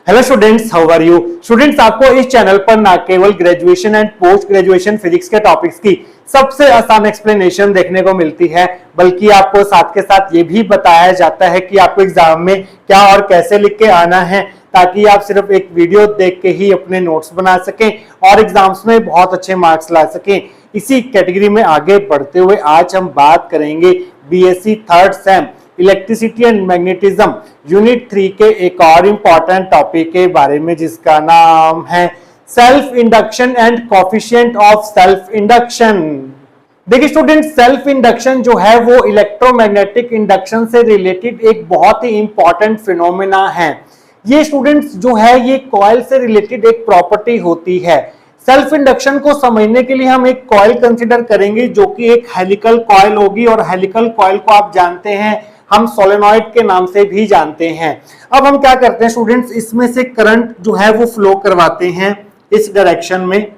Hello students, how are you students. आपको इस channel पर ना केवल graduation and post graduation physics के टॉपिक्स की सबसे आसान एक्सप्लेनेशन देखने को मिलती है, बल्कि आपको साथ के साथ ये भी बताया जाता है कि आपको एग्जाम में क्या और कैसे लिख के आना है, ताकि आप सिर्फ एक वीडियो देख के ही अपने नोट्स बना सकें और एग्जाम्स में बहुत अच्छे मार्क्स ला सकें। इसी कैटेगरी में आगे बढ़ते हुए आज हम बात करेंगे BSc third same electricity and magnetism unit 3 के एक और इंपॉर्टेंट टॉपिक के बारे में, जिसका नाम है self induction and coefficient of self induction. देखिए स्टूडेंट, सेल्फ इंडक्शन जो है वो इलेक्ट्रोमैग्नेटिक इंडक्शन से रिलेटेड एक बहुत ही इंपॉर्टेंट फिनोमेना है। ये स्टूडेंट्स जो है ये कॉइल से रिलेटेड एक प्रॉपर्टी होती है। सेल्फ इंडक्शन को समझने के लिए हम एक कॉइल कंसीडर करेंगे जो कि एक हेलिकल कॉइल होगी, और हेलिकल कॉइल को आप जानते हैं हम सोलेनॉइड के नाम से भी जानते हैं। अब हम क्या करते हैं स्टूडेंट्स, इसमें से करंट जो है वो फ्लो करवाते हैं इस डायरेक्शन में।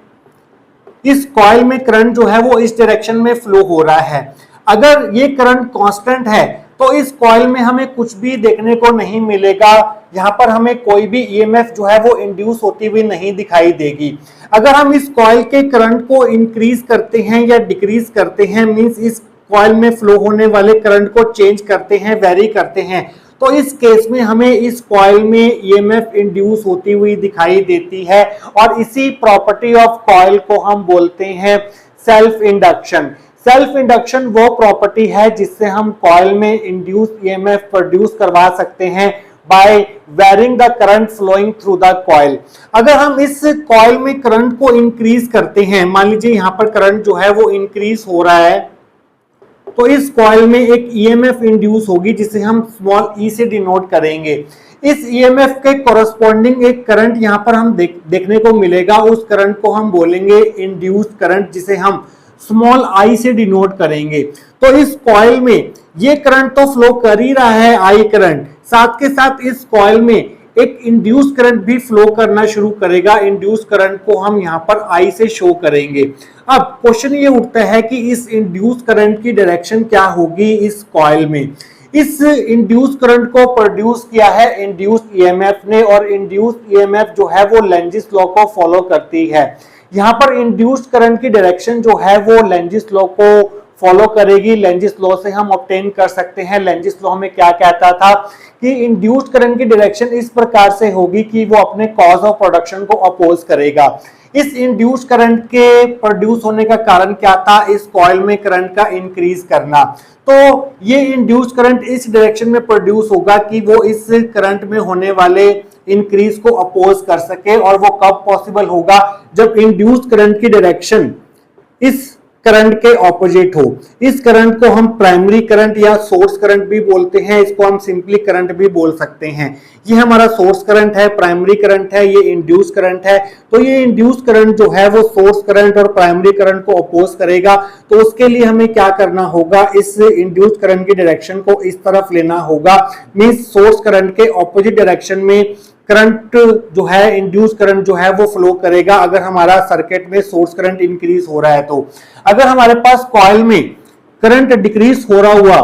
इस कॉइल में करंट जो है वो इस डायरेक्शन में फ्लो हो रहा है। अगर ये करंट कांस्टेंट है तो इस कॉइल में हमें कुछ भी देखने को नहीं मिलेगा। यहाँ पर हमें कोई भी ईएमएफ जो है वो इंड्यूस होती हुई नहीं दिखाई देगी। अगर हम इस कॉइल के करंट को इंक्रीज करते हैं या डिक्रीज करते हैं, मींस इस कॉइल में फ्लो होने वाले करंट को चेंज करते हैं, वेरी करते हैं, तो इस केस में हमें इस कॉइल में ईएमएफ इंड्यूस होती हुई दिखाई देती है, और इसी प्रॉपर्टी ऑफ कॉइल को हम बोलते हैं सेल्फ इंडक्शन। सेल्फ इंडक्शन वो प्रॉपर्टी है जिससे हम कॉइल में इंड्यूस ईएमएफ प्रोड्यूस करवा सकते हैं by varying the current flowing through the coil. अगर हम इस कॉइल में करंट को इंक्रीज करते हैं, मान लीजिए यहाँ पर करंट जो है वो इंक्रीज हो रहा है, तो इस कॉइल में एक ईएमएफ इंड्यूस होगी जिसे हम स्मॉल ई से डिनोट करेंगे। इस ईएमएफ के कॉरस्पॉन्डिंग एक करंट यहाँ पर हम देखने को मिलेगा। उस करंट को हम बोलेंगे इंड्यूस्ड करंट, जिसे हम स्मॉल आई से डिनोट करेंगे। तो इस कॉइल में ये करंट तो फ्लो कर ही रहा है, आई करंट, साथ के साथ इस कॉइल में एक इंड्यूस करंट भी फ्लो करना शुरू करेगा। इंड्यूस करंट को हम यहाँ पर आई से शो करेंगे। अब क्वेश्चन ये उठता है कि इस इंड्यूस करंट की डायरेक्शन क्या होगी इस कॉइल में। इस इंड्यूस करंट को प्रोड्यूस किया है इंड्यूस्ड ईएमएफ ने, और इंड्यूस्ड ईएमएफ जो है वो लेंजिस लॉ को फॉलो करती है। यहाँ पर इंड्यूस्ड करंट की डायरेक्शन जो है वो लेंजिस लॉ को फॉलो करेगी। लेंजिस लॉ से हम ऑब्टेन कर सकते हैं। लेंजिस लॉ में क्या कहता था कि इंड्यूस्ड करंट की डायरेक्शन इस प्रकार से होगी कि वो अपने कॉज ऑफ प्रोडक्शन को अपोज करेगा। इस इंड्यूस्ड करंट के प्रोड्यूस होने का कारण क्या था, इस कॉइल में करंट का इंक्रीज करना। तो ये इंड्यूस्ड करंट इस डायरेक्शन में प्रोड्यूस होगा कि वो इस करंट में होने वाले इंक्रीज को अपोज कर सके, और वो कब पॉसिबल होगा, जब इंड्यूस्ड करंट की डायरेक्शन इस करंट के ऑपोजिट हो। इस करंट को हम प्राइमरी करंट या सोर्स करंट भी बोलते हैं, इसको हम सिंपली करंट भी बोल सकते हैं। ये हमारा सोर्स करंट है, प्राइमरी करंट है, ये इंड्यूस करंट है। तो ये इंड्यूस करंट जो है वो सोर्स करंट और प्राइमरी करंट को अपोज करेगा। तो उसके लिए हमें क्या करना होगा, इस इंड्यूस करंट की डायरेक्शन को इस तरफ लेना होगा, मींस सोर्स करंट के ऑपोजिट डायरेक्शन में करंट जो है, इंड्यूस करंट जो है वो फ्लो करेगा। अगर हमारा सर्किट में सोर्स करंट इंक्रीज हो रहा है तो अगर हमारे पास कॉइल में करंट डिक्रीज हो रहा हुआ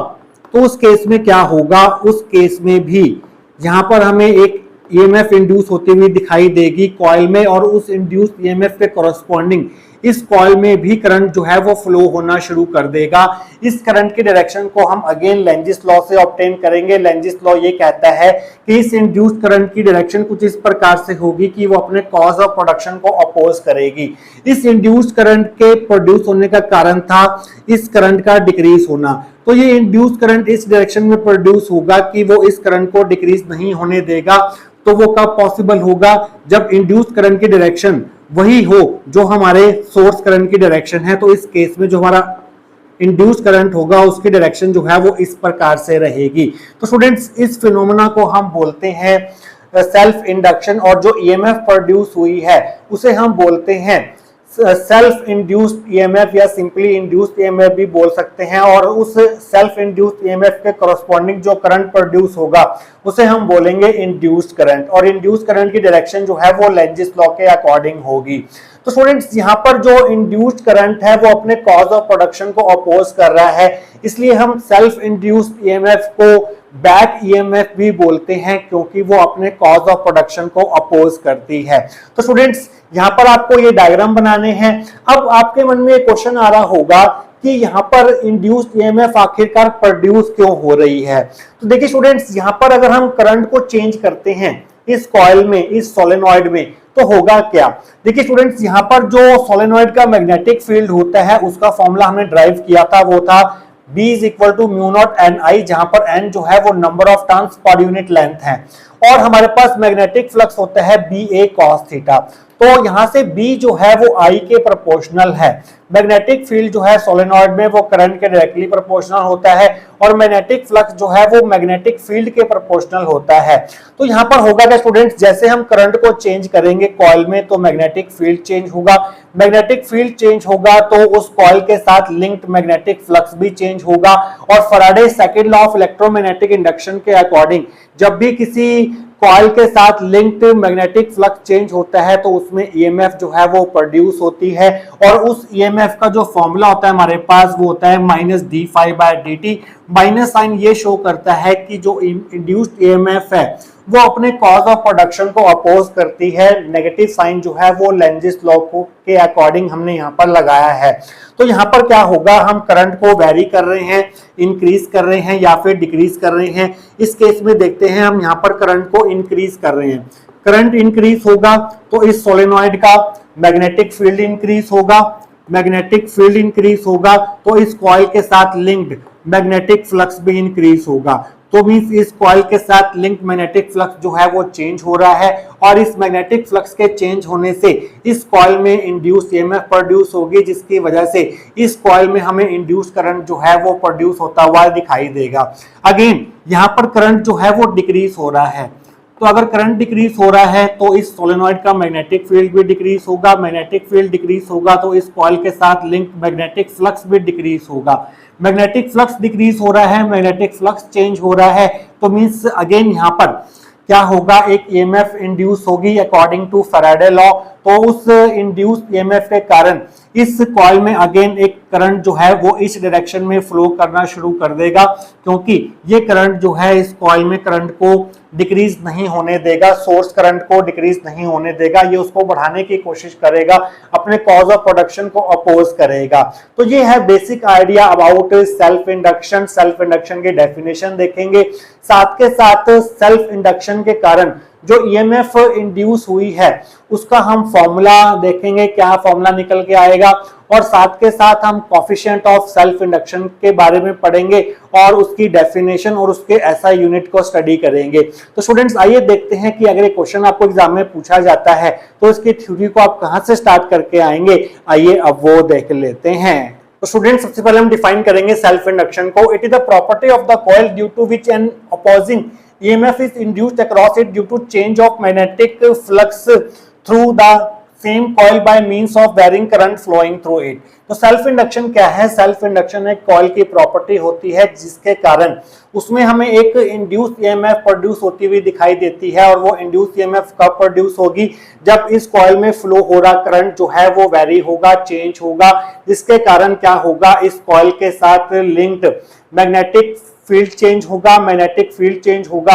तो उस केस में क्या होगा, उस केस में भी यहां पर हमें एक ईएमएफ इंड्यूस होती हुई दिखाई देगी कॉइल में, और उस इंड्यूस्ड ईएमएफ के कॉरस्पॉन्डिंग इस कॉइल में भी करंट जो है वो फ्लो होना शुरू कर देगा। इस करंट की डायरेक्शन को हम अगेन लेंजिस लॉ से ऑब्टेन करेंगे। लेंजिस लॉ ये कहता है कि इस इंड्यूस्ड करंट की डायरेक्शन कुछ इस प्रकार से होगी कि वो अपने कॉज ऑफ प्रोडक्शन को अपोज करेगी। इस इंड्यूस्ड करंट के प्रोड्यूस होने का कारण था इस करंट का डिक्रीज होना। तो ये इंड्यूस्ड करंट इस डायरेक्शन में प्रोड्यूस होगा कि वो इस करंट को डिक्रीज नहीं होने देगा। तो वो कब पॉसिबल होगा, जब इंड्यूस्ड करंट की डायरेक्शन वही हो जो हमारे सोर्स करंट की डायरेक्शन है। तो इस केस में जो हमारा इंड्यूस्ड करंट होगा उसकी डायरेक्शन जो है वो इस प्रकार से रहेगी। तो स्टूडेंट्स, इस फिनोमेना को हम बोलते हैं सेल्फ इंडक्शन, और जो ईएमएफ प्रोड्यूस हुई है उसे हम बोलते हैं सेल्फ इंड्यूस्ड ईएमएफ या सिंपली इंड्यूस्ड ईएमएफ भी बोल सकते हैं। और उस सेल्फ इंड्यूस्ड ईएमएफ के कॉरस्पॉन्डिंग जो करंट प्रोड्यूस होगा उसे हम बोलेंगे इंड्यूस्ड करंट, और इंड्यूस्ड करंट की डायरेक्शन जो है वो लेंजिस लॉ के अकॉर्डिंग होगी। तो स्टूडेंट्स यहाँ पर जो इंड्यूस्ड करंट है वो अपने कॉज ऑफ प्रोडक्शन को अपोज कर रहा है, इसलिए हम सेल्फ इंड्यूस्ड ईएमएफ को बैक ईएमएफ भी बोलते हैं, क्योंकि वो अपने कॉज ऑफ प्रोडक्शन को अपोज करती है। तो स्टूडेंट्स यहाँ पर आपको ये डायग्राम बनाने हैं। अब आपके मन में एक क्वेश्चन आ रहा होगा कि यहाँ पर इंड्यूस्ड ईएमएफ आखिरकार प्रोड्यूस क्यों हो रही है। तो देखिए स्टूडेंट्स, यहाँ पर अगर हम करंट को चेंज करते हैं इस कॉइल में, इस सोलेनॉइड में, तो होगा क्या। देखिए स्टूडेंट्स, यहाँ पर जो सोलेनॉइड का मैग्नेटिक फील्ड होता है उसका फॉर्मूला हमने ड्राइव किया था, वो था B is equal to mu not N I, जहां पर n जो है वो नंबर ऑफ टर्न्स पर यूनिट लेंथ है, और हमारे पास मैग्नेटिक फ्लक्स होता है बी ए कॉस थीटा। तो यहां से B जो है वो I के प्रोपोर्शनल है। मैग्नेटिक फील्ड जो है सोलेनॉइड में वो करंट के डायरेक्टली प्रोपोर्शनल होता है, और मैग्नेटिक फ्लक्स जो है वो मैग्नेटिक फील्ड के प्रोपोर्शनल होता है। तो यहाँ पर होगा क्या स्टूडेंट्स, जैसे हम करंट को चेंज करेंगे कॉइल में तो मैग्नेटिक फील्ड चेंज होगा, मैग्नेटिक फील्ड चेंज होगा तो उस कॉइल के साथ लिंक्ड मैग्नेटिक फ्लक्स भी चेंज होगा। और Faraday second law of electromagnetic induction के अकॉर्डिंग जब भी किसी कॉइल के साथ लिंक्ड मैग्नेटिक फ्लक्स चेंज होता है तो उसमें ईएमएफ जो है वो प्रोड्यूस होती है, और उस ईएमएफ का जो फॉर्मूला होता है हमारे पास वो होता है minus d phi by d t. Minus sign ये शो करता है कि जो इंड्यूस्ड ईएमएफ है वो अपने कॉज ऑफ प्रोडक्शन को अपोज करती है। नेगेटिव साइन जो है वो लेंजिस लॉ के अकॉर्डिंग हमने यहाँ पर लगाया है। तो यहाँ पर क्या होगा, हम करंट को वेरी कर रहे हैं, इंक्रीज कर रहे हैं या फिर डिक्रीज कर रहे हैं। इस केस में देखते हैं हम यहाँ पर करंट को इंक्रीज कर रहे हैं। करंट इंक्रीज होगा तो इस सोलेनॉइड का मैग्नेटिक फील्ड इंक्रीज होगा, मैग्नेटिक फील्ड इंक्रीज होगा तो इस कॉइल के साथ लिंक्ड मैग्नेटिक फ्लक्स भी इंक्रीज होगा। तो मींस इस कॉइल के साथ लिंक मैग्नेटिक फ्लक्स जो है वो चेंज हो रहा है, और इस मैग्नेटिक फ्लक्स के चेंज होने से इस कॉइल में इंड्यूस ईएमएफ प्रोड्यूस होगी, जिसकी वजह से इस कॉइल में हमें इंड्यूस करंट जो है वो प्रोड्यूस होता हुआ दिखाई देगा। अगेन यहाँ पर करंट जो है वो डिक्रीज हो रहा है, तो अगर करंट डिक्रीज हो रहा है तो इस सोलेनॉइड का मैग्नेटिक फील्ड भी डिक्रीज होगा, मैग्नेटिक फील्ड डिक्रीज होगा तो इस कॉइल के साथ लिंक मैग्नेटिक फ्लक्स भी डिक्रीज होगा। मैग्नेटिक फ्लक्स डिक्रीज हो रहा है, मैग्नेटिक फ्लक्स चेंज हो रहा है, तो मींस अगेन यहाँ पर क्या होगा, एक ईएमएफ इंड्यूस होगी अकॉर्डिंग टू फैराडे लॉ। तो उस इंड्यूस्ड ईएमएफ के कारण इस कॉइल में अगेन एक करंट जो है वो इस डायरेक्शन में फ्लो करना शुरू कर देगा, क्योंकि ये करंट जो है इस कॉइल में करंट को डिक्रीज नहीं होने देगा, सोर्स करंट को डिक्रीज नहीं होने देगा, ये उसको बढ़ाने की कोशिश करेगा, अपने कॉज ऑफ प्रोडक्शन को अपोज करेगा। तो ये है basic idea about self induction. Self induction की डेफिनेशन देखेंगे, साथ के साथ सेल्फ इंडक्शन के कारण जो ईएमएफ इंड्यूस हुई है उसका हम फॉर्मूला देखेंगे, क्या फॉर्मूला निकल के आएगा, और साथ के साथ हम कोफिशिएंट ऑफ सेल्फ इंडक्शन के बारे में पढ़ेंगे और उसकी डेफिनेशन और उसके एसआई यूनिट को स्टडी करेंगे। तो स्टूडेंट्स आइए देखते हैं कि अगर एक क्वेश्चन आपको एग्जाम में पूछा जाता है तो इसकी थ्योरी को आप कहां से स्टार्ट करके आएंगे, आइए अब वो देख लेते हैं। तो स्टूडेंट्स सबसे पहले हम डिफाइन करेंगे सेल्फ इंडक्शन को। It is the property of the coil due to which an opposing EMF is induced across it due to change of magnetic flux through the same coil by means of varying current flowing through it। तो self induction क्या है? Self induction एक coil की property होती है जिसके कारण उसमें हमें एक इंड्यूस ईएमएफ प्रोड्यूस होती हुई दिखाई देती है, और वो इंड्यूस ईएमएफ कब प्रोड्यूस होगी, जब इस कॉइल में फ्लो हो रहा करंट जो है वो वेरी होगा, चेंज होगा, जिसके कारण क्या होगा, इस कॉइल के साथ लिंक्ड मैग्नेटिक फील्ड चेंज होगा, मैग्नेटिक फील्ड चेंज होगा,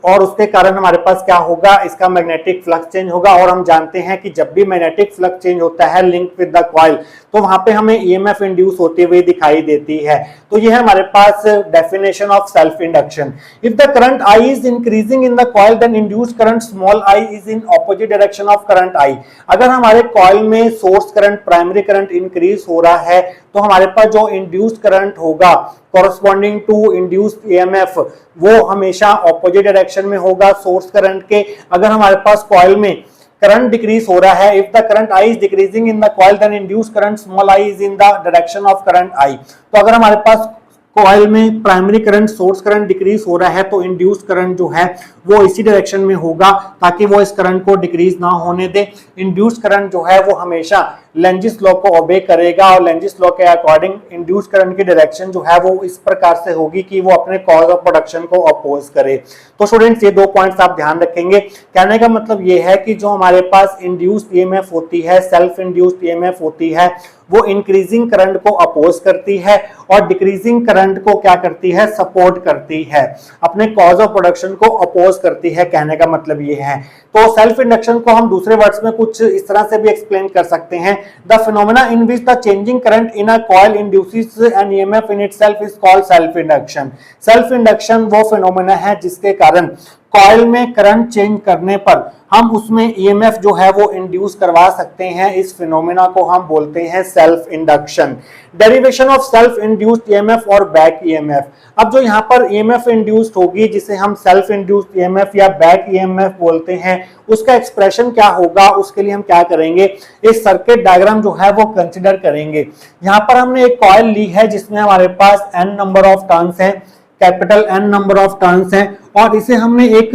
और उसके कारण हमारे पास क्या होगा, इसका मैग्नेटिक फ्लक्स चेंज होगा। और हम जानते हैं कि जब भी मैग्नेटिक फ्लक्स चेंज होता है लिंक विद द कॉइल तो वहां पे हमें ईएमएफ इंड्यूस होती हुई दिखाई देती है। तो ये है हमारे पास definition of self induction. If the current I is increasing in the coil then induced current small I is in opposite direction of current I. अगर हमारे कॉइल में source current, primary current increase हो रहा है तो हमारे पास जो इंड्यूस्ड करंट होगा कॉरस्पॉन्डिंग टू इंड्यूस्ड ईएमएफ वो हमेशा ऑपोजिट डायरेक्शन में होगा सोर्स करंट के। अगर हमारे पास कॉइल में करंट डिक्रीज हो रहा है, if the current I is decreasing in the coil then induced current small I is in the direction of current I. तो अगर हमारे पास कॉइल में primary current, source current decrease हो रहा है तो इंड्यूस करंट जो है वो इसी डायरेक्शन में होगा ताकि वो इस करंट को डिक्रीज ना होने दे। इंड्यूस करंट जो है वो हमेशा लेंजिस लॉ को ओबे करेगा और लेंजिस लॉ के अकॉर्डिंग इंड्यूस करंट की डायरेक्शन जो है वो इस प्रकार से होगी कि वो अपने कॉज ऑफ प्रोडक्शन को अपोज करे। तो स्टूडेंट्स ये दो पॉइंट्स आप ध्यान रखेंगे। कहने का मतलब ये है कि जो हमारे पास इंड्यूस्ड ईएमएफ होती है, सेल्फ इंड्यूस्ड ईएमएफ होती है, वो इंक्रीजिंग करंट को अपोज करती है और डिक्रीजिंग करंट को क्या करती है, सपोर्ट करती है, अपने कॉज ऑफ प्रोडक्शन को अपोज करती है। कहने का मतलब ये है। तो सेल्फ इंडक्शन को हम दूसरे वर्ड्स में कुछ इस तरह से भी एक्सप्लेन कर सकते हैं, the phenomena in which the changing current in a coil induces an EMF in itself is called self induction. Self induction वो फिनोमेना है जिसके कारण कॉइल में करंट चेंज करने पर हम उसमें ईएमएफ जो है वो इंड्यूस करवा सकते हैं। इस फिनोमेना को हम बोलते हैं self induction. Derivation of self induced EMF और बैक ईएमएफ। अब जो यहाँ पर ईएमएफ इंड्यूस्ड होगी जिसे हम सेल्फ इंड्यूस्ड ईएमएफ या बैक ईएमएफ बोलते हैं, उसका एक्सप्रेशन क्या होगा, उसके लिए हम क्या करेंगे, इस सर्किट डायग्राम जो है वो कंसिडर करेंगे। यहाँ पर हमने एक कॉइल ली है जिसमें हमारे पास n नंबर ऑफ टर्न्स है, capital N number of turns है, और इसे हमने एक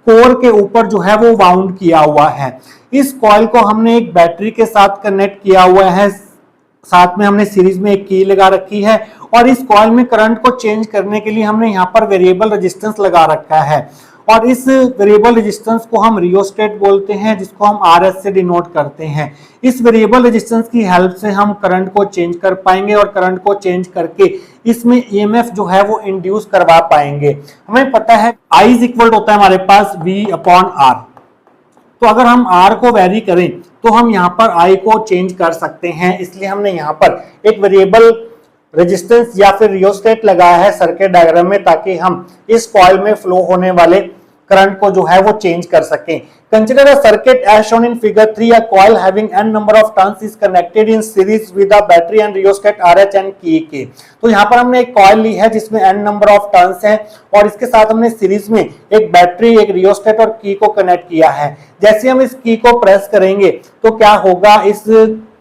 कोर के ऊपर जो है वो वाउंड किया हुआ है। इस कॉइल को हमने एक बैटरी के साथ कनेक्ट किया हुआ है, साथ में हमने सीरीज में एक की लगा रखी है, और इस कॉइल में करंट को चेंज करने के लिए हमने यहाँ पर वेरिएबल रेजिस्टेंस लगा रखा है, और इस वेरिएबल रेजिस्टेंस को हम रियोस्टेट बोलते हैं, जिसको हम RS से डिनोट करते हैं। इस वेरिएबल रेजिस्टेंस की हेल्प से हम करंट को चेंज कर पाएंगे और करंट को चेंज करके इसमें ईएमएफ जो है वो इंड्यूस करवा पाएंगे। हमें पता है I इज इक्वल होता है हमारे पास V/R। तो अगर हम R को वेरी करें तो हम यहाँ पर I को चेंज कर सकते हैं, इसलिए हमने यहाँ पर एक वेरिएबल रेजिस्टेंस या फिर रियोस्टेट लगाया है सर्किट डायग्राम में, ताकि हम इस कॉइल में फ्लो होने वाले करंट को जो है वो चेंज कर सकें। Consider a circuit as shown in figure 3, a coil having n number of turns is connected in series with a battery and rheostat RH and key K. तो यहाँ पर हमने एक कॉइल ली है जिसमें n नंबर ऑफ टर्न्स हैं, और इसके साथ हमने सीरीज में एक बैटरी, एक रियोस्टेट और की को कनेक्ट किया है। जैसे हम इस की को प्रेस करेंगे तो क्या होगा,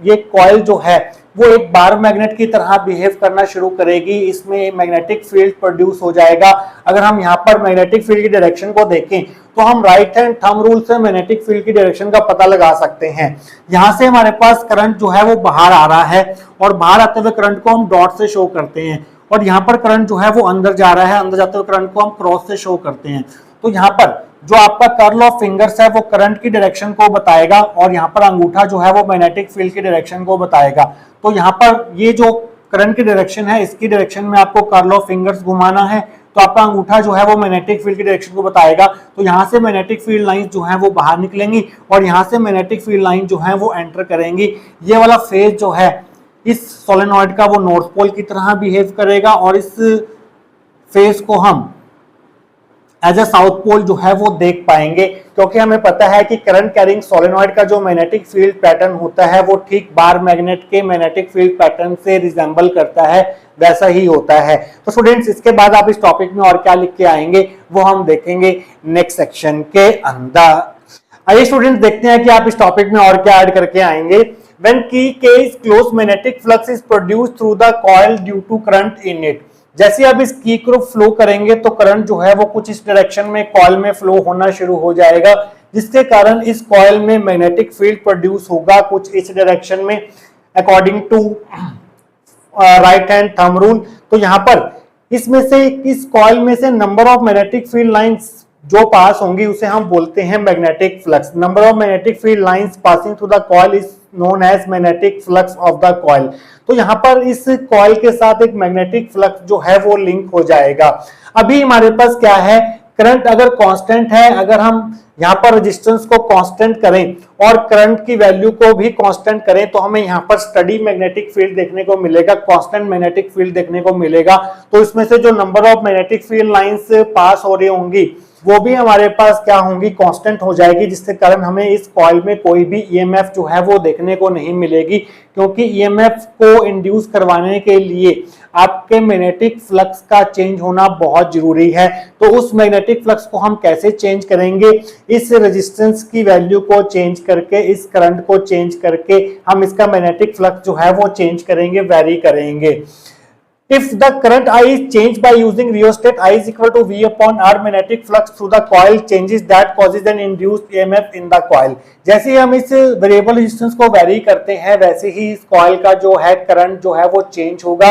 ये कॉइल जो है वो एक बार मैग्नेट की तरह बिहेव करना शुरू करेगी, इसमें मैग्नेटिक फील्ड प्रोड्यूस हो जाएगा। अगर हम यहाँ पर मैग्नेटिक फील्ड की डायरेक्शन को देखें तो हम राइट हैंड थंब रूल से मैग्नेटिक फील्ड की डायरेक्शन का पता लगा सकते हैं। यहाँ से हमारे पास करंट जो है वो बाहर आ रहा है, और बाहर आते हुए करंट को हम डॉट से शो करते हैं, और यहाँ पर करंट जो है वो अंदर जा रहा है, अंदर जाते हुए करंट को हम क्रॉस से शो करते हैं। तो यहाँ पर जो आपका कर्ल ऑफ फिंगर्स है वो करंट की डायरेक्शन को बताएगा, और यहाँ पर अंगूठा जो है वो मैग्नेटिक फील्ड की डायरेक्शन को बताएगा। तो यहाँ पर ये जो करंट की डायरेक्शन है, इसकी डायरेक्शन में आपको कर्ल ऑफ फिंगर्स घुमाना है, तो आपका अंगूठा जो है वो मैग्नेटिक फील्ड की डायरेक्शन को बताएगा। तो यहाँ से मैग्नेटिक फील्ड लाइन जो है वो बाहर निकलेंगी, और यहाँ से मैग्नेटिक फील्ड लाइन जो है वो एंटर करेंगी। ये वाला फेज जो है इस सोलेनॉइड का वो नॉर्थ पोल की तरह बिहेव करेगा, और इस फेज को हम एज ए साउथ पोल जो है वो देख पाएंगे, क्योंकि हमें पता है कि करंट कैरिंग सोलेनॉइड का जो मैग्नेटिक फील्ड पैटर्न होता है वो ठीक बार मैग्नेट के मैग्नेटिक फील्ड पैटर्न से रिजेंबल करता है, वैसा ही होता है। तो स्टूडेंट्स, इसके बाद आप इस टॉपिक में और क्या लिख के आएंगे वो हम देखेंगे नेक्स्ट सेक्शन के अंदर। आइए स्टूडेंट्स देखते हैं कि आप इस टॉपिक में और क्या ऐड करके आएंगे। When key K is close, magnetic flux is produced through the coil due to current in it. जैसे आप इस की को फ्लो करेंगे तो करंट जो है वो कुछ इस डायरेक्शन में कॉइल में फ्लो होना शुरू हो जाएगा, जिसके कारण इस कॉइल में मैग्नेटिक फील्ड प्रोड्यूस होगा कुछ इस डायरेक्शन में, according to right hand thumb rule. तो यहाँ पर इसमें से, इस कॉइल में से number of magnetic field lines जो पास होंगी उसे हम बोलते हैं magnetic flux. Number of magnetic field lines passing through the coil is known as magnetic flux of the coil. तो यहाँ पर इस कॉइल के साथ एक मैग्नेटिक फ्लक्स जो है वो लिंक हो जाएगा। अभी हमारे पास क्या है, करंट अगर कांस्टेंट है, अगर हम यहाँ पर रेजिस्टेंस को कांस्टेंट करें और करंट की वैल्यू को भी कांस्टेंट करें, तो हमें यहाँ पर स्टडी मैग्नेटिक फील्ड देखने को मिलेगा, कांस्टेंट मैग्नेटिक फील्ड देखने को मिलेगा। तो इसमें से जो number of magnetic field lines pass हो रही होंगी वो भी हमारे पास क्या होंगी, कांस्टेंट हो जाएगी, जिसके कारण हमें इस कॉइल में कोई भी ईएमएफ जो है वो देखने को नहीं मिलेगी, क्योंकि ईएमएफ को इंड्यूस करवाने के लिए आपके मैग्नेटिक फ्लक्स का चेंज होना बहुत जरूरी है। तो उस मैग्नेटिक फ्लक्स को हम कैसे चेंज करेंगे, इस रेजिस्टेंस की वैल्यू को चेंज करके, इस करंट को चेंज करके हम इसका मैग्नेटिक फ्लक्स जो है वो चेंज करेंगे, वेरी करेंगे। If the current I is changed by using rheostat I is equal to V upon R, magnetic flux through the coil changes that causes an induced EMF in the coil। जैसे ही हम इस variable resistance को very करते हैं वैसे ही इस coil का जो है करंट जो है वो चेंज होगा।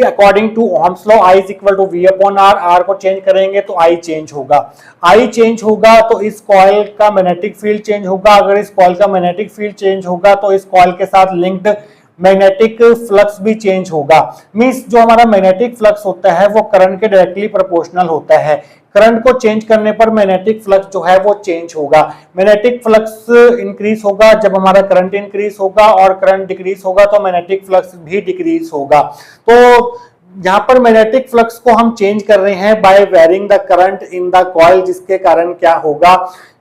According to Ohm's law I is equal to V upon R, R को चेंज करेंगे तो I चेंज होगा। I चेंज होगा तो इस कॉइल का मैग्नेटिक फील्ड चेंज होगा। अगर इस कॉइल का मैग्नेटिक फील्ड चेंज होगा तो इस कॉइल के साथ लिंक्ड मैग्नेटिक फ्लक्स भी चेंज होगा। मींस जो हमारा मैग्नेटिक फ्लक्स होता है वो करंट के डायरेक्टली प्रोपोर्शनल होता है। करंट को चेंज करने पर मैग्नेटिक फ्लक्स जो है वो चेंज होगा। मैग्नेटिक फ्लक्स इंक्रीज होगा जब हमारा करंट इंक्रीज होगा, और करंट डिक्रीज होगा तो मैग्नेटिक फ्लक्स भी डिक्रीज होगा। तो यहाँ पर मैग्नेटिक फ्लक्स को हम चेंज कर रहे हैं by varying the current in the coil, जिसके कारण क्या होगा,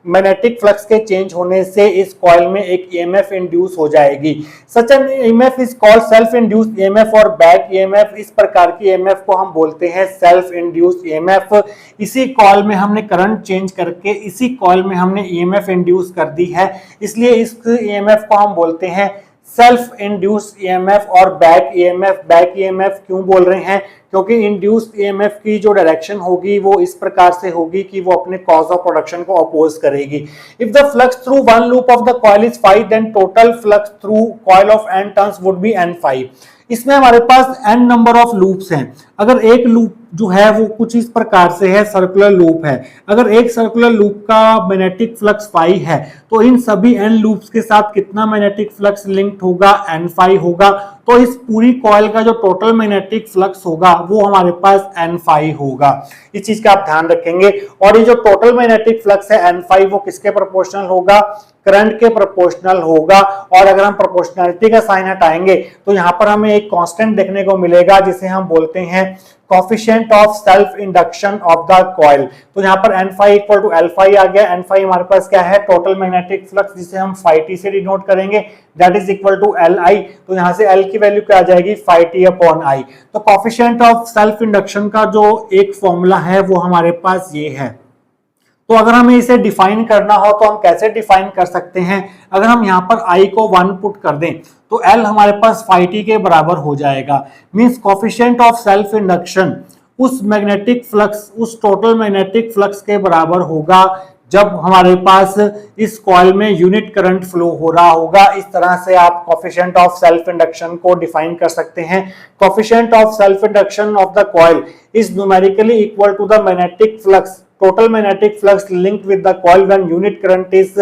मैग्नेटिक फ्लक्स के चेंज होने से इस कॉइल में एक ईएमएफ इंड्यूस हो जाएगी। Such an EMF is called self induced EMF और बैक ईएमएफ। इस प्रकार की ईएमएफ को हम बोलते हैं सेल्फ इंड्यूस्ड ईएमएफ। इसी कॉइल में हमने करंट चेंज करके इसी कॉइल में हमने ईएमएफ इंड्यूस कर दी है, इसलिए इस ईएमएफ को हम बोलते हैं सेल्फ इंड्यूस्ड ईएमएफ और बैक ईएमएफ। बैक ईएमएफ क्यों बोल रहे हैं, क्योंकि इंड्यूस्ड ईएमएफ की जो डायरेक्शन होगी वो इस प्रकार से होगी कि वो अपने कॉज ऑफ प्रोडक्शन को अपोज करेगी। If the flux through one loop of the coil is 5 then total flux through coil of n turns would be n5। इसमें हमारे पास n नंबर ऑफ लूप्स हैं। अगर एक लूप जो है वो कुछ इस प्रकार से है, सर्कुलर लूप है। अगर एक सर्कुलर लूप का मैग्नेटिक फ्लक्स 5 है तो इन सभी n लूप्स के साथ कितना मैग्नेटिक फ्लक्स लिंक्ड होगा, n5 होगा। तो इस पूरी कॉइल का जो टोटल मैग्नेटिक फ्लक्स होगा वो हमारे पास n5 होगा। इस चीज का आप ध्यान रखेंगे। और ये जो टोटल मैग्नेटिक फ्लक्स है n5 वो किसके प्रोपोर्शनल होगा, करंट के प्रोपोर्शनल होगा। और अगर हम प्रोपोर्शनलिटी का साइन हटाएंगे तो यहाँ पर हमें एक कांस्टेंट देखने को मिलेगा जिसे हम बोलते हैं coefficient of self induction of the coil. तो यहाँ पर n5 इक्वल टू L5 आ गया। n5 हमारे पास क्या है, टोटल मैग्नेटिक फ्लक्स, जिसे हम phi t से डिनोट करेंगे, that is equal to Li। तो यहाँ से L की वैल्यू क्या आ जाएगी, phi t अपॉन I। तो कोफिशिएंट ऑफ सेल्फ इंडक्शन का जो एक फॉर्मूला है वो हमारे पास ये है। तो अगर हमें इसे डिफाइन करना हो तो हम कैसे डिफाइन कर सकते हैं, अगर हम यहाँ पर I को 1 पुट कर दें तो L हमारे पास phi t के बराबर हो जाएगा। Means coefficient of self induction उस मैग्नेटिक फ्लक्स, उस टोटल मैग्नेटिक फ्लक्स के बराबर होगा जब हमारे पास इस कॉइल में यूनिट करंट फ्लो हो रहा होगा। इस तरह से आप कोफिशिएंट ऑफ सेल्फ इंडक्शन को डिफाइन कर सकते हैं। Coefficient of self induction of the coil is numerically equal to the magnetic flux, total magnetic flux linked with the coil when unit current is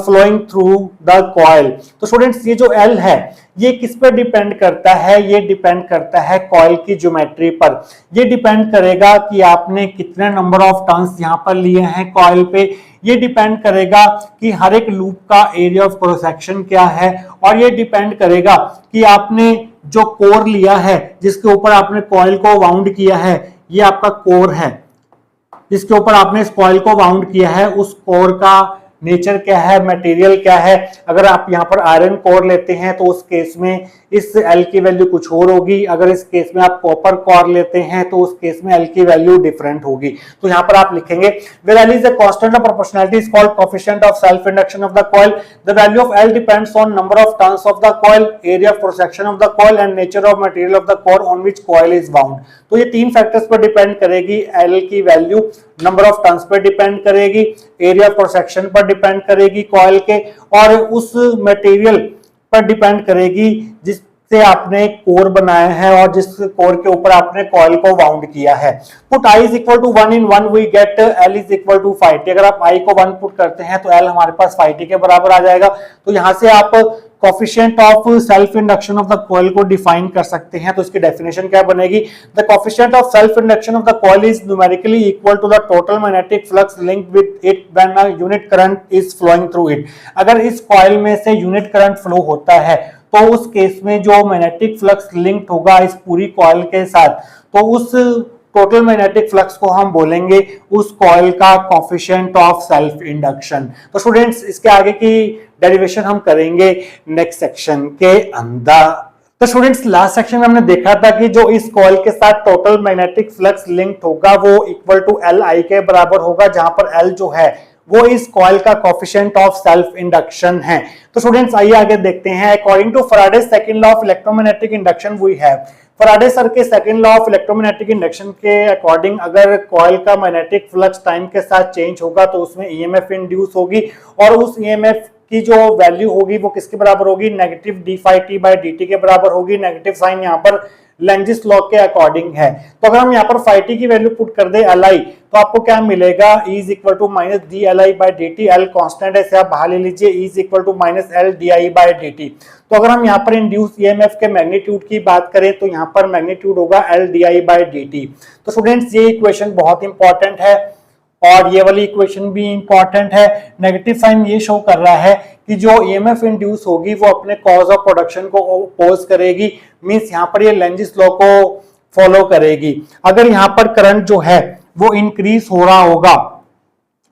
flowing through the coil। तो students ये जो L है ये किस पर depend करता है, ये डिपेंड करता है कॉइल की ज्योमेट्री पर। ये डिपेंड करेगा कि आपने कितने नंबर ऑफ टर्न्स यहाँ पर लिए हैं कॉइल पे। ये डिपेंड करेगा कि हर एक लूप का एरिया ऑफ क्रॉस सेक्शन क्या है, और ये डिपेंड करेगा कि आपने जो कोर लिया है, जिसके ऊपर आपने कॉइल को वाउंड किया है, ये आपका कोर है जिसके ऊपर आपने इस कॉइल को वाउंड किया है, उस कोर का नेचर क्या है, मटेरियल क्या है। अगर आप यहाँ पर आयरन कोर लेते हैं तो उस केस में इस L की वैल्यू कुछ और होगी। अगर इस केस में आप कॉपर कोर लेते हैं तो उस केस में L की वैल्यू डिफरेंट होगी। तो यहाँ पर आप लिखेंगे where L is a constant of proportionality is called coefficient of self induction of the coil। The value of L depends on number of turns of the coil, area of cross section of the coil and nature of material of the core on which coil is wound। तो ये तीन factors पर depend करेगी। L की value number of turns पर depend करेगी, area of cross section पर depend करेगी कॉइल के, और उस मटेरियल पर डिपेंड करेगी जिससे आपने कोर बनाया है और जिस कोर के ऊपर आपने कॉइल को वाउंड किया है। Put I is equal to 1 in 1 we get L is equal to phi t। अगर आप I को 1 पुट करते हैं तो L हमारे पास phi t के बराबर आ जाएगा। तो यहाँ से आप coefficient of self induction of the coil को डिफाइन कर सकते हैं। तो इसकी डेफिनेशन क्या बनेगी, the coefficient of self induction of the coil is numerically equal to the total magnetic flux linked with it when a unit current is flowing through it. अगर इस कॉइल में से यूनिट करंट फ्लो होता है तो उस case में जो मैग्नेटिक फ्लक्स लिंक्ड होगा इस पूरी कॉइल के साथ, तो उस टोटल मैग्नेटिक फ्लक्स को हम बोलेंगे उस कॉइल का कोफिशिएंट ऑफ सेल्फ इंडक्शन। तो स्टूडेंट्स इसके आगे की डेरिवेशन हम करेंगे नेक्स्ट सेक्शन के अंदर। तो स्टूडेंट्स लास्ट सेक्शन में हमने देखा था कि जो इस कॉइल के साथ टोटल मैग्नेटिक फ्लक्स लिंक्ड होगा वो इक्वल टू Li के बराबर होगा, जहां पर L जो है वो इस कॉइल का कोफिशिएंट ऑफ सेल्फ इंडक्शन है। तो स्टूडेंट्स आइए आगे देखते हैं। According to Faraday's second law of electromagnetic induction we have, Faraday sir के second law of electromagnetic induction के अकॉर्डिंग अगर कॉइल का मैग्नेटिक फ्लक्स टाइम के साथ चेंज होगा तो उसमें ईएमएफ इंड्यूस होगी, और उस ईएमएफ की जो वैल्यू होगी वो किसके बराबर होगी, negative d phi t by d t के बराबर होगी। नेगेटिव साइन यहाँ पर लेंजिस लॉ के अकॉर्डिंग है। तो अगर हम यहाँ पर फाई टी की वैल्यू पुट कर दे एल आई, तो आपको क्या मिलेगा, E is equal to minus d L I by d t. L constant है, इसे आप बाहर ले लीजिए, E is equal to minus L d I by d t. तो अगर हम यहाँ पर इंड्यूस ईएमएफ के मैग्नीट्यूड की बात करें तो यहाँ पर मैग्नीट्यूड होगा L d I by d t. तो स्टूडेंट्स ये इक्वेशन बहुत इंपॉर्टेंट है और ये वाली इक्वेशन भी इंपॉर्टेंट है। नेगेटिव साइन ये शो कर रहा है कि जो ईएमएफ इंड्यूस होगी वो अपने कॉज ऑफ प्रोडक्शन को अपोज करेगी, मींस यहाँ पर ये लेंजिस लॉ को फॉलो करेगी। अगर यहाँ पर करंट जो है वो इंक्रीज हो रहा होगा,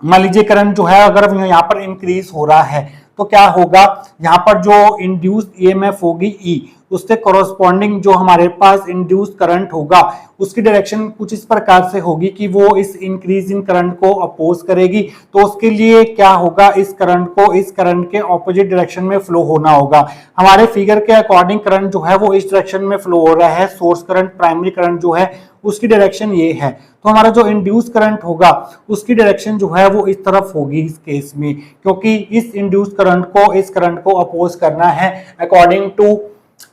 मान लीजिए करंट जो है अगर यहाँ पर इंक्रीज हो रहा है तो क्या होगा, यहाँ पर जो इंड्यूस्ड ईएमएफ होगी E, उससे कोरोस्पॉन्डिंग जो हमारे पास इंड्यूस्ड करंट होगा उसकी डायरेक्शन कुछ इस प्रकार से होगी कि वो इस इंक्रीज इन करंट को अपोज करेगी। तो उसके लिए क्या होगा, इस करंट को इस करंट के ऑपोजिट डायरेक्शन में फ्लो होना होगा। हमारे फिगर के अकॉर्डिंग करंट जो है वो इस डायरेक्शन में फ्लो हो रहा है, सोर्स करंट प्राइमरी करंट जो है उसकी डायरेक्शन ये है। तो हमारा जो इंड्यूस करंट होगा उसकी डायरेक्शन जो है वो इस तरफ होगी इस केस में, क्योंकि इस इंड्यूस करंट को इस करंट को अपोज करना है अकॉर्डिंग टू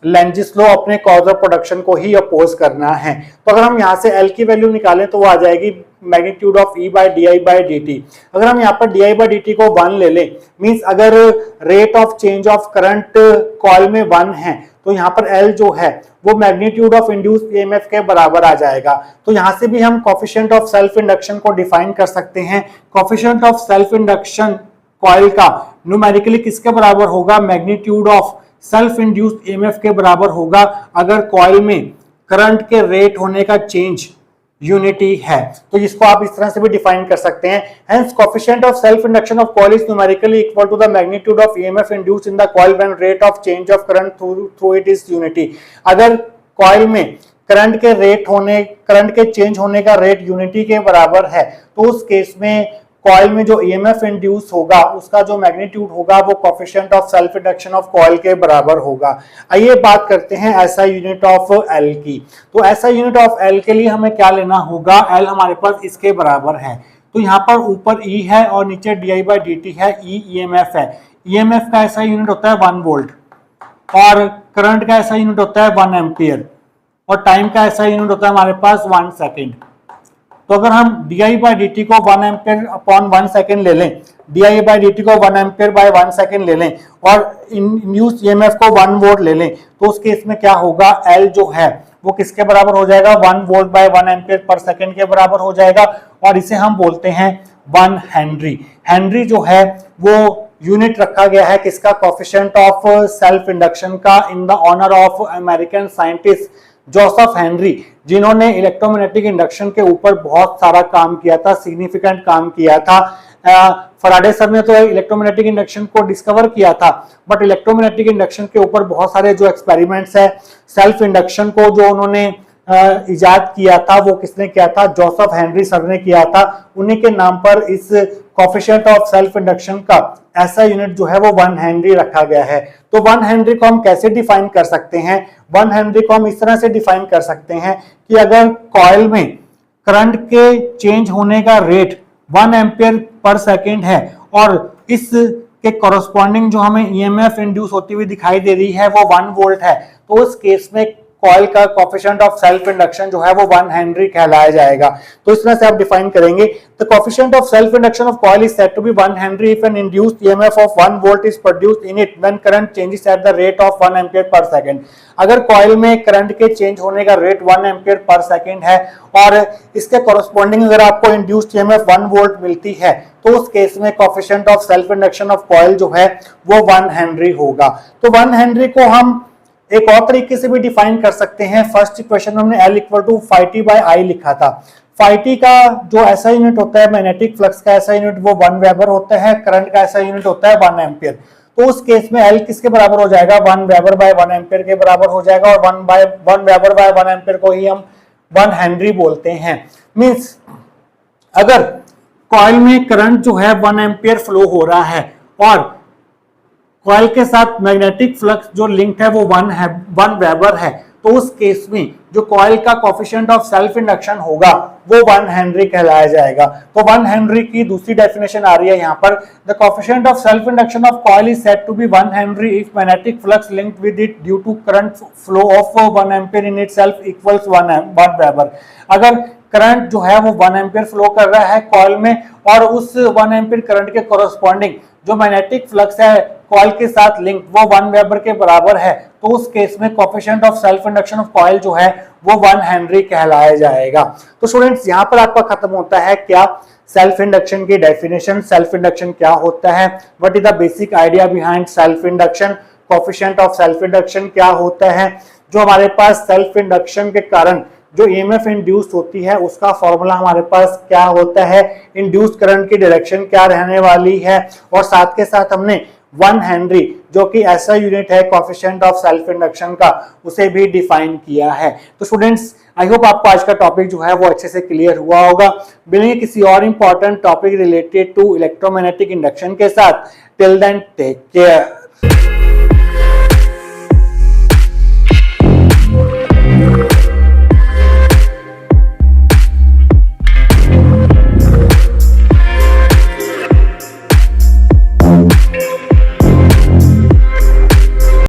लेंजिस लॉ, अपने कॉज ऑफ प्रोडक्शन को ही अपोज करना है। तो अगर हम यहाँ से L की वैल्यू निकालें तो वो आ जाएगी magnitude of E by D I by d T. अगर हम यहाँ पर D I by d T को 1 ले लें, मीन्स अगर rate of change of current coil में 1 है तो यहाँ पर L जो है वो मैग्नीट्यूड ऑफ इंड्यूस्ड ईएमएफ के बराबर आ जाएगा। तो यहाँ से भी हम कोफिशिएंट ऑफ सेल्फ इंडक्शन को डिफाइन कर सकते हैं। Coefficient of self induction coil का न्यूमेरिकली किसके बराबर होगा, magnitude of self induced EMF के बराबर होगा अगर कॉइल में करंट के रेट होने का चेंज यूनिटी है। तो इसको आप इस तरह से भी डिफाइन कर सकते हैं। Hence coefficient of self induction of coil is numerically equal to the magnitude of EMF induced in the coil when rate of change of current through it is unity. अगर कॉइल में current के change होने का rate unity के बराबर है तो उस केस में कॉइल में जो ईएमएफ इंड्यूस होगा उसका जो मैग्नीट्यूड होगा वो coefficient of self induction of coil के बराबर होगा। आइए बात करते हैं ऐसा यूनिट ऑफ एल की। तो ऐसा यूनिट ऑफ एल के लिए हमें क्या लेना होगा, एल हमारे पास इसके बराबर है। तो यहाँ पर ऊपर E है और नीचे D I by d T है, E ईएमएफ है। ईएमएफ का ऐसा यूनिट होता है 1 वोल्ट और करंट का ऐसा यूनिट होता है 1 एम्पियर और टाइम का ऐसा यूनिट होता है हमारे पास 1 सेकेंड। तो अगर हम D I by d T को 1 एम्पियर अपॉन 1 सेकेंड ले लें, D I by d T को 1 एम्पियर बाय 1 सेकेंड ले लें और इंड्यूस्ड ईएमएफ को 1 वोल्ट ले लें, तो उस केस में क्या होगा, एल जो है वो किसके बराबर हो जाएगा, 1 वोल्ट बाय 1 एम्पियर पर सेकेंड के बराबर हो जाएगा और इसे हम बोलते हैं 1 हेनरी। हेनरी जो है वो यूनिट रखा गया है किसका, कोफिशिएंट ऑफ सेल्फ इंडक्शन का, in the honour of American scientist Joseph Henry, जिन्होंने इलेक्ट्रोमैग्नेटिक इंडक्शन के ऊपर बहुत सारा काम किया था, सिग्निफिकेंट काम किया था। फैराडे सर ने तो इलेक्ट्रोमैग्नेटिक इंडक्शन को डिस्कवर किया था, बट इलेक्ट्रोमैग्नेटिक इंडक्शन के ऊपर बहुत सारे जो एक्सपेरिमेंट्स है, सेल्फ इंडक्शन को जो उन्होंने इजाद किया था वो किसने किया था, जोसेफ हेनरी सर ने किया था। उन्हीं के नाम पर इस कोफिशिएंट ऑफ सेल्फ इंडक्शन का ऐसा यूनिट जो है वो 1 हेनरी रखा गया है। तो 1 हेनरी को हम कैसे डिफाइन कर सकते हैं, 1 हेनरी को हम इस तरह से डिफाइन कर सकते हैं कि अगर कॉइल में करंट के चेंज होने का रेट 1 एम्पियर पर सेकेंड है और इस के कॉरस्पॉन्डिंग जो हमें ईएमएफ इंड्यूस होती हुई दिखाई दे रही है वो 1 वोल्ट है, तो उस केस में कॉइल का कोफिशिएंट ऑफ सेल्फ इंडक्शन जो है वो 1 हेनरी कहलाया जाएगा। तो इस तरह से आप डिफाइन करेंगे। The coefficient of self induction of coil is said to be 1 henry if an induced EMF of 1 volt is produced in it when current changes at the rate of 1 ampere per second. अगर coil में current के change होने का rate 1 ampere per second है और इसके corresponding अगर आपको इंड्यूस्ड ईएमएफ 1 वोल्ट मिलती है तो उस केस में coefficient of self induction of coil जो है वो 1 हेनरी होगा। तो 1 हेनरी को हम एक और तरीके से भी डिफाइन कर सकते हैं। फर्स्ट इक्वेशन में हमने L equal to phi t by I लिखा था। फाई टी का जो ऐसा यूनिट होता है, मैग्नेटिक फ्लक्स का ऐसा यूनिट वो 1 वेबर होता है, करंट का ऐसा यूनिट होता है 1 एम्पियर। तो उस केस में L किसके बराबर हो जाएगा, 1 वेबर बाय 1 एम्पियर के बराबर हो जाएगा और 1 वेबर बाय 1 एम्पियर को ही हम 1 हेनरी बोलते हैं। मींस अगर कॉइल में करंट जो है 1 एम्पियर फ्लो हो रहा है और कॉइल के साथ मैग्नेटिक फ्लक्स जो लिंक्ड है वो 1 वेबर है, तो उस केस में जो कॉइल का कोफिशिएंट ऑफ सेल्फ इंडक्शन होगा वो 1 हेनरी कहलाया जाएगा। तो 1 हेनरी की दूसरी डेफिनेशन आ रही है यहाँ पर, the coefficient of self induction of coil is said to be 1 henry if magnetic flux linked with it due to current flow of 1 ampere in itself equals 1 weber. अगर करंट जो है वो 1 एम्पियर फ्लो कर रहा है coil में और उस 1 एम्पियर करंट के कोरस्पॉन्डिंग जो मैग्नेटिक फ्लक्स है कॉइल के साथ लिंक वो 1 वेबर के बराबर है, तो उस केस में coefficient of self induction of coil जो है वो 1 हेनरी कहलाया जाएगा। तो स्टूडेंट्स यहाँ पर आपका खत्म होता है क्या सेल्फ इंडक्शन की डेफिनेशन, सेल्फ इंडक्शन क्या होता है, what is the basic idea behind self induction, coefficient of self induction क्या होता है, जो हमारे पास सेल्फ इंडक्शन के कारण जो ईएमएफ इंड्यूस होती है उसका फॉर्मूला हमारे पास क्या होता है, इंड्यूस करंट की डायरेक्शन क्या रहने वाली है, और साथ के साथ हमने 1 हेनरी जो कि ऐसा यूनिट है कोफिशिएंट ऑफ सेल्फ इंडक्शन का उसे भी डिफाइन किया है। तो स्टूडेंट्स आई होप आपको आज का टॉपिक जो है वो अच्छे से क्लियर हुआ होगा। मिलेंगे किसी और important topic related to electromagnetic induction के साथ। Till then take care.